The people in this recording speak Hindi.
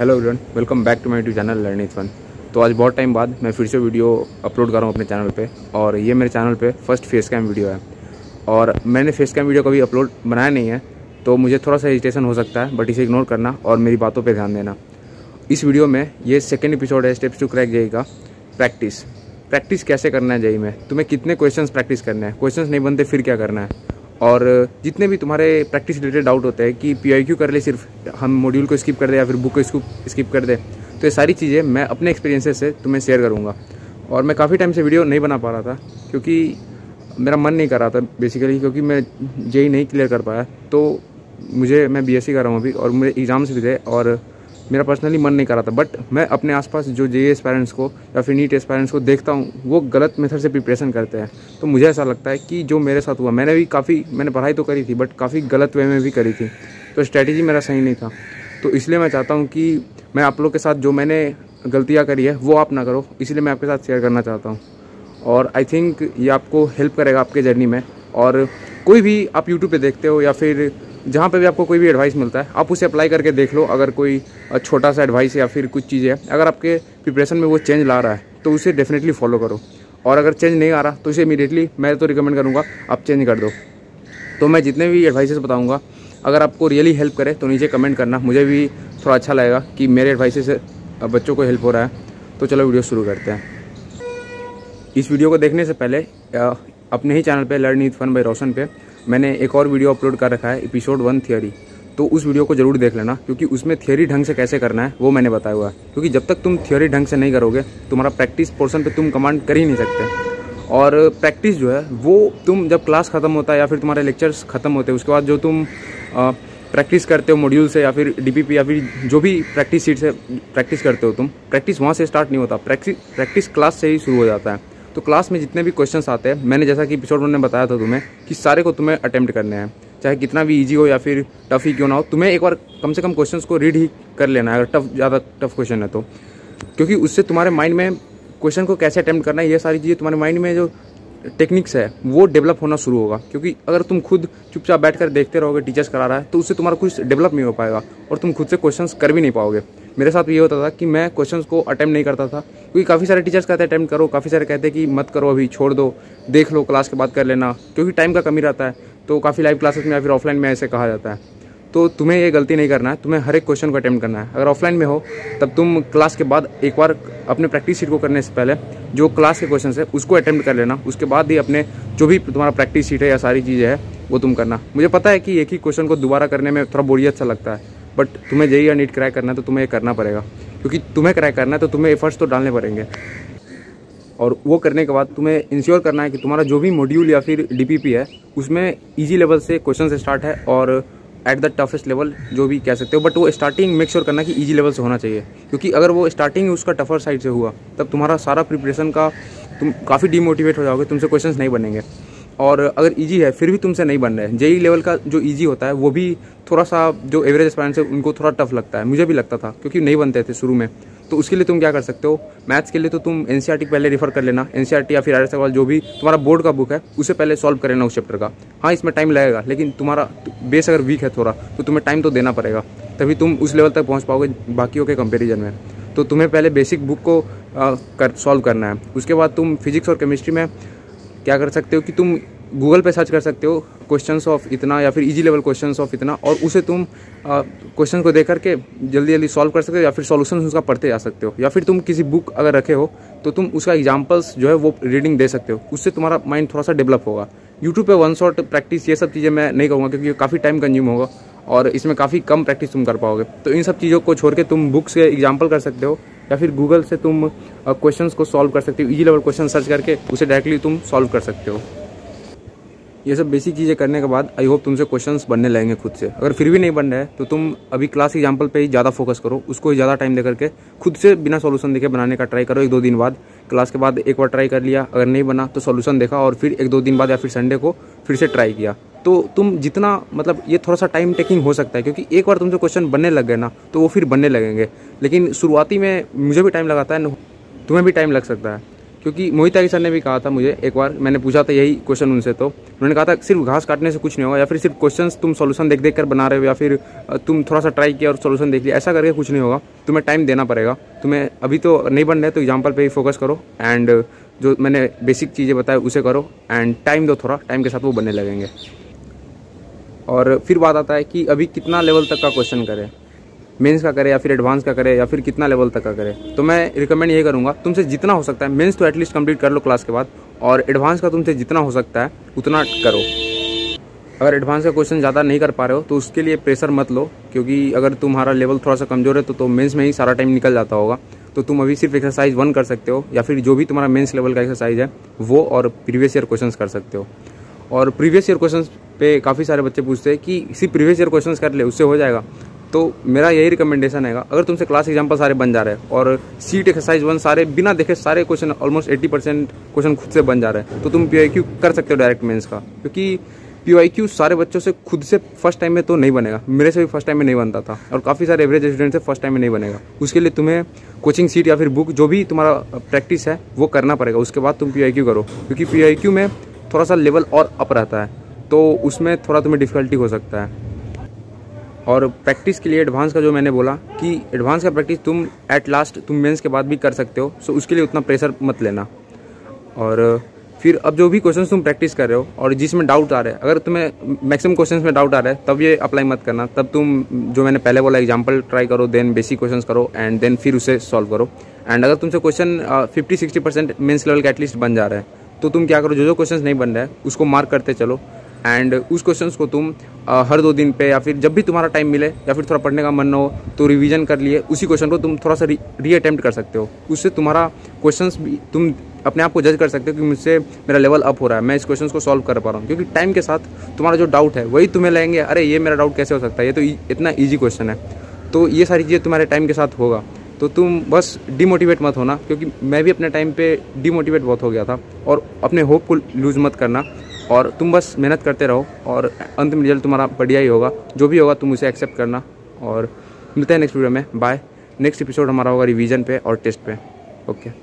Hello everyone, welcome back to my YouTube channel learn is fun. तो आज बहुत टाइम बाद मैं फिर से वीडियो अपलोड कर रहा हूँ अपने चैनल पे, और ये मेरे चैनल पे फर्स्ट फेस कैम वीडियो है। और मैंने फेस कैम वीडियो कभी अपलोड बनाया नहीं है, तो मुझे थोड़ा सा हेजिटेशन हो सकता है, बट इसे इग्नोर करना और मेरी बातों पर ध्यान देना। इस वीडियो में ये सेकेंड एपिसोड है स्टेप्स टू क्रैक जेईई का। प्रैक्टिस कैसे करना है जेईई में, तुम्हें कितने क्वेश्चंस प्रैक्टिस करने हैं, क्वेश्चंस नहीं बनते फिर क्या करना है, और जितने भी तुम्हारे प्रैक्टिस रिलेटेड डाउट होते हैं कि PIQ कर ले, सिर्फ हम मॉड्यूल को स्किप कर दे या फिर बुक को स्किप कर दे, तो ये सारी चीज़ें मैं अपने एक्सपीरियंसेस से तुम्हें शेयर करूँगा। और मैं काफ़ी टाइम से वीडियो नहीं बना पा रहा था क्योंकि मेरा मन नहीं कर रहा था बेसिकली, क्योंकि मैं जेईई नहीं क्लियर कर पाया। तो मैं BSc कर रहा हूँ अभी, और मेरे एग्ज़ाम्स भी थे और मेरा पर्सनली मन नहीं कर रहा था। बट मैं अपने आसपास जो जेईई एस्पायरेंट्स को या फिर नीट एस्पायरेंट्स को देखता हूँ, वो गलत मेथड से प्रिपरेशन करते हैं। तो मुझे ऐसा लगता है कि जो मेरे साथ हुआ, मैंने पढ़ाई तो करी थी बट काफ़ी गलत वे में भी करी थी, तो स्ट्रैटेजी मेरा सही नहीं था। तो इसलिए मैं चाहता हूँ कि मैं आप लोग के साथ जो मैंने गलतियाँ करी है वो आप ना करो, इसलिए मैं आपके साथ शेयर करना चाहता हूँ। और आई थिंक ये आपको हेल्प करेगा आपके जर्नी में। और कोई भी आप यूट्यूब पे देखते हो या फिर जहाँ पे भी आपको कोई भी एडवाइस मिलता है, आप उसे अप्लाई करके देख लो। अगर कोई छोटा सा एडवाइस या फिर कुछ चीज़ें अगर आपके प्रिपरेशन में वो चेंज ला रहा है, तो उसे डेफिनेटली फॉलो करो। और अगर चेंज नहीं आ रहा तो इसे इमीडिएटली मैं तो रिकमेंड करूँगा आप चेंज कर दो। तो मैं जितने भी एडवाइसेस बताऊँगा, अगर आपको रियली हेल्प करे तो नीचे कमेंट करना, मुझे भी थोड़ा अच्छा लगेगा कि मेरे एडवाइसेस से बच्चों को हेल्प हो रहा है। तो चलो वीडियो शुरू करते हैं। इस वीडियो को देखने से पहले अपने ही चैनल पे लर्न इज फन बाय रोशन पे मैंने एक और वीडियो अपलोड कर रखा है, एपिसोड 1 थियोरी। तो उस वीडियो को जरूर देख लेना, क्योंकि उसमें थियोरी ढंग से कैसे करना है वो मैंने बताया हुआ है। क्योंकि जब तक तुम थियोरी ढंग से नहीं करोगे, तुम्हारा प्रैक्टिस पोर्शन पे तुम कमांड कर ही नहीं सकते। और प्रैक्टिस जो है वो तुम जब क्लास ख़त्म होता है या फिर तुम्हारे लेक्चर्स ख़त्म होते हैं, उसके बाद जो तुम प्रैक्टिस करते हो मॉड्यूल से या फिर DPP या फिर जो भी प्रैक्टिस सीट से प्रैक्टिस करते हो तुम, प्रैक्टिस वहाँ से स्टार्ट नहीं होता, प्रैक्टिस क्लास से ही शुरू हो जाता है। तो क्लास में जितने भी क्वेश्चंस आते हैं, मैंने जैसा कि एपिसोड 1 में बताया था तुम्हें कि सारे को तुम्हें अटेम्प्ट करने हैं, चाहे कितना भी इजी हो या फिर टफ ही क्यों ना हो। तुम्हें एक बार कम से कम क्वेश्चंस को रीड ही कर लेना है, अगर ज़्यादा टफ क्वेश्चन है तो, क्योंकि उससे तुम्हारे माइंड में क्वेश्चन को कैसे अटेम्प्ट करना है, ये सारी चीज़ें तुम्हारे माइंड में जो टेक्निक्स है वो डेवलप होना शुरू होगा। क्योंकि अगर तुम खुद चुपचाप बैठकर देखते रहोगे टीचर्स करा रहा है, तो उससे तुम्हारा कुछ डेवलप नहीं हो पाएगा और तुम खुद से क्वेश्चंस कर भी नहीं पाओगे। मेरे साथ ये होता था कि मैं क्वेश्चंस को अटेम्प्ट नहीं करता था, क्योंकि काफ़ी सारे टीचर्स कहते हैं अटेम्प्ट करो, काफ़ी सारे कहते हैं कि मत करो, अभी छोड़ दो, देख लो, क्लास के बाद कर लेना, क्योंकि टाइम का कमी रहता है। तो काफ़ी लाइव क्लासेस में या फिर ऑफलाइन में ऐसे कहा जाता है। तो तुम्हें ये गलती नहीं करना है, तुम्हें हर एक क्वेश्चन को अटेम्प्ट करना है। अगर ऑफलाइन में हो तब तुम क्लास के बाद एक बार अपने प्रैक्टिस शीट को करने से पहले जो क्लास के क्वेश्चन है उसको अटेम्प्ट कर लेना, उसके बाद ही अपने जो भी तुम्हारा प्रैक्टिस शीट है या सारी चीज़ें हैं वो तुम करना। मुझे पता है कि एक ही क्वेश्चन को दोबारा करने में थोड़ा बोरियत सा लगता है, बट तुम्हें जेईई या नीट क्रैक करना है तो तुम्हें ये करना पड़ेगा, क्योंकि तुम्हें क्रैक करना है तो तुम्हें एफर्ट्स तो डालने पड़ेंगे। और वो करने के बाद तुम्हें इंश्योर करना है कि तुम्हारा जो भी मॉड्यूल या फिर DPP है उसमें ईजी लेवल से क्वेश्चन से स्टार्ट है, और एट द टफेस्ट लेवल जो भी कह सकते हो, बट वो स्टार्टिंग मेक श्योर करना कि ईजी लेवल से होना चाहिए। क्योंकि अगर वो स्टार्टिंग उसका टफर साइड से हुआ, तब तुम्हारा सारा प्रिपरेशन का तुम काफ़ी डिमोटिवेट हो जाओगे, तुमसे क्वेश्चंस नहीं बनेंगे। और अगर इजी है फिर भी तुमसे नहीं बन रहे हैं, जेईई लेवल का जो इजी होता है वो भी थोड़ा सा जो एवरेज एस्पायरेंट्स है उनको थोड़ा टफ लगता है, मुझे भी लगता था क्योंकि नहीं बनते थे शुरू में। तो उसके लिए तुम क्या कर सकते हो, मैथ्स के लिए तो तुम NCERT पहले रेफर कर लेना, NCERT या फिर RS अग्रवाल जो भी तुम्हारा बोर्ड का बुक है उसे पहले सॉल्व कर लेना उस चैप्टर का। हाँ, इसमें टाइम लगेगा, लेकिन तुम्हारा बेस अगर वीक है थोड़ा तो तुम्हें टाइम तो देना पड़ेगा, तभी तुम उस लेवल तक पहुँच पाओगे बाकियों के कंपेरिजन में। तो तुम्हें पहले बेसिक बुक को सॉल्व करना है। उसके बाद तुम फिजिक्स और केमिस्ट्री में क्या कर सकते हो कि तुम गूगल पे सर्च कर सकते हो क्वेश्चंस ऑफ इतना या फिर इजी लेवल क्वेश्चंस ऑफ इतना, और उसे तुम क्वेश्चन को देख करके जल्दी जल्दी सॉल्व कर सकते हो, या फिर सॉल्यूशन उसका पढ़ते जा सकते हो। या फिर तुम किसी बुक अगर रखे हो तो तुम उसका एग्जाम्पल्स जो है वो रीडिंग दे सकते हो, उससे तुम्हारा माइंड थोड़ा सा डेवलप होगा। यूट्यूब पे वन शॉट प्रैक्टिस ये सब चीज़ें मैं नहीं करूँगा, क्योंकि काफ़ी टाइम कंज्यूम होगा और इसमें काफ़ी कम प्रैक्टिस तुम कर पाओगे। तो इन सब चीज़ों को छोड़ के तुम बुक से एग्जाम्पल कर सकते हो, या फिर गूगल से तुम क्वेश्चंस को सॉल्व कर सकते हो, इजी लेवल क्वेश्चन सर्च करके उसे डायरेक्टली तुम सॉल्व कर सकते हो। ये सब बेसिक चीज़ें करने के बाद आई होप तुमसे क्वेश्चंस बनने लगेंगे खुद से। अगर फिर भी नहीं बन रहा है तो तुम अभी क्लास एग्जाम्पल पे ही ज़्यादा फोकस करो, उसको ही ज़्यादा टाइम दे करके खुद से बिना सॉल्यूशन देखे बनाने का ट्राई करो। 1-2 दिन बाद, क्लास के बाद एक बार ट्राई कर लिया, अगर नहीं बना तो सॉल्यूशन देखा, और फिर 1-2 दिन बाद या फिर संडे को फिर से ट्राई किया। तो तुम जितना ये थोड़ा सा टाइम टेकिंग हो सकता है, क्योंकि एक बार तुमसे क्वेश्चन बनने लग गए ना तो वो फिर बनने लगेंगे। लेकिन शुरुआती में मुझे भी टाइम लगाता है, तुम्हें भी टाइम लग सकता है, क्योंकि मोहित त्यागी सर ने भी कहा था मुझे एक बार, मैंने पूछा था यही क्वेश्चन उनसे, तो उन्होंने कहा था सिर्फ घास काटने से कुछ नहीं होगा, या फिर सिर्फ क्वेश्चंस तुम सॉल्यूशन देख देख कर बना रहे हो, या फिर तुम थोड़ा सा ट्राई किया और सॉल्यूशन देख लिया, ऐसा करके कुछ नहीं होगा। तुम्हें टाइम देना पड़ेगा। तुम्हें अभी तो नहीं बन रहा है तो एग्जाम्पल पे ही फोकस करो, एंड जो मैंने बेसिक चीज़ें बताया उसे करो, एंड टाइम दो, थोड़ा टाइम के साथ वो बनने लगेंगे। और फिर बात आता है कि अभी कितना लेवल तक का क्वेश्चन करें, मेंस का करे या फिर एडवांस का करे या फिर कितना लेवल तक का करे। तो मैं रिकमेंड यही करूँगा, तुमसे जितना हो सकता है मेंस तो एटलीस्ट कंप्लीट कर लो क्लास के बाद, और एडवांस का तुमसे जितना हो सकता है उतना करो। अगर एडवांस का क्वेश्चन ज़्यादा नहीं कर पा रहे हो तो उसके लिए प्रेशर मत लो, क्योंकि अगर तुम्हारा लेवल थोड़ा सा कमज़ोर है तो मेंस में ही सारा टाइम निकल जाता होगा। तो तुम अभी सिर्फ एक्सरसाइज 1 कर सकते हो, या फिर जो भी तुम्हारा मेंस लेवल का एक्सरसाइज है वो, और प्रीवियस ईयर क्वेश्चंस कर सकते हो। और प्रीवियस ईयर क्वेश्चंस पे काफ़ी सारे बच्चे पूछते हैं कि सिर्फ प्रीवियस ईयर क्वेश्चंस कर ले उससे हो जाएगा। तो मेरा यही रिकमेंडेशन है, अगर तुमसे क्लास एग्जाम्पल सारे बन जा रहे हैं और सीट एक्सरसाइज 1 सारे बिना देखे सारे क्वेश्चन ऑलमोस्ट 80% क्वेश्चन खुद से बन जा रहे हैं, तो तुम PYQ कर सकते हो डायरेक्ट मेंस का। क्योंकि PYQ सारे बच्चों से खुद से फर्स्ट टाइम में तो नहीं बनेगा, मेरे से भी फर्स्ट टाइम में नहीं बनता था, और काफ़ी सारे एवरेज स्टूडेंट से फर्स्ट टाइम में नहीं बनेगा। उसके लिए तुम्हें कोचिंग सीट या फिर बुक जो भी तुम्हारा प्रैक्टिस है वो करना पड़ेगा, उसके बाद तुम PYQ करो। क्योंकि PYQ में थोड़ा सा लेवल और अप रहता है, तो उसमें थोड़ा तुम्हें डिफ़िकल्टी हो सकता है। और प्रैक्टिस के लिए एडवांस का जो मैंने बोला कि एडवांस का प्रैक्टिस तुम एट लास्ट तुम मेंस के बाद भी कर सकते हो, सो उसके लिए उतना प्रेशर मत लेना। और फिर अब जो भी क्वेश्चंस तुम प्रैक्टिस कर रहे हो और जिसमें डाउट आ रहा है, अगर तुम्हें मैक्सिमम क्वेश्चंस में डाउट आ रहा है तब ये अप्लाई मत करना। तब तुम जो मैंने पहले बोला एग्जांपल ट्राई करो, देन बेसिक क्वेश्चंस करो, एंड देन फिर उसे सॉल्व करो। एंड अगर तुमसे क्वेश्चन 50-60% मेंस लेवल का एटलीस्ट बन जा रहा है तो तुम क्या करो, जो क्वेश्चंस नहीं बन रहा है उसको मार्क करते चलो, एंड उस क्वेश्चंस को तुम हर 2 दिन पे या फिर जब भी तुम्हारा टाइम मिले या फिर थोड़ा पढ़ने का मन हो तो रिवीजन कर लिए उसी क्वेश्चन को तुम थोड़ा सा री अटेम्प्ट कर सकते हो। उससे तुम्हारा क्वेश्चंस भी तुम अपने आप को जज कर सकते हो कि मुझसे मेरा लेवल अप हो रहा है, मैं इस क्वेश्चन को सॉल्व कर पा रहा हूँ। क्योंकि टाइम के साथ तुम्हारा जो डाउट है वही तुम्हें लगेंगे, अरे ये मेरा डाउट कैसे हो सकता है, ये तो इतना ईजी क्वेश्चन है। तो ये सारी चीज़ें तुम्हारे टाइम के साथ होगा, तो तुम बस डिमोटिवेट मत होना। क्योंकि मैं भी अपने टाइम पे डिमोटिवेट बहुत हो गया था, और अपने होप को लूज़ मत करना, और तुम बस मेहनत करते रहो और अंत में रिजल्ट तुम्हारा बढ़िया ही होगा। जो भी होगा तुम उसे एक्सेप्ट करना, और मिलते हैं नेक्स्ट वीडियो में। बाय। नेक्स्ट एपिसोड हमारा होगा रिवीजन पे और टेस्ट पे। ओके।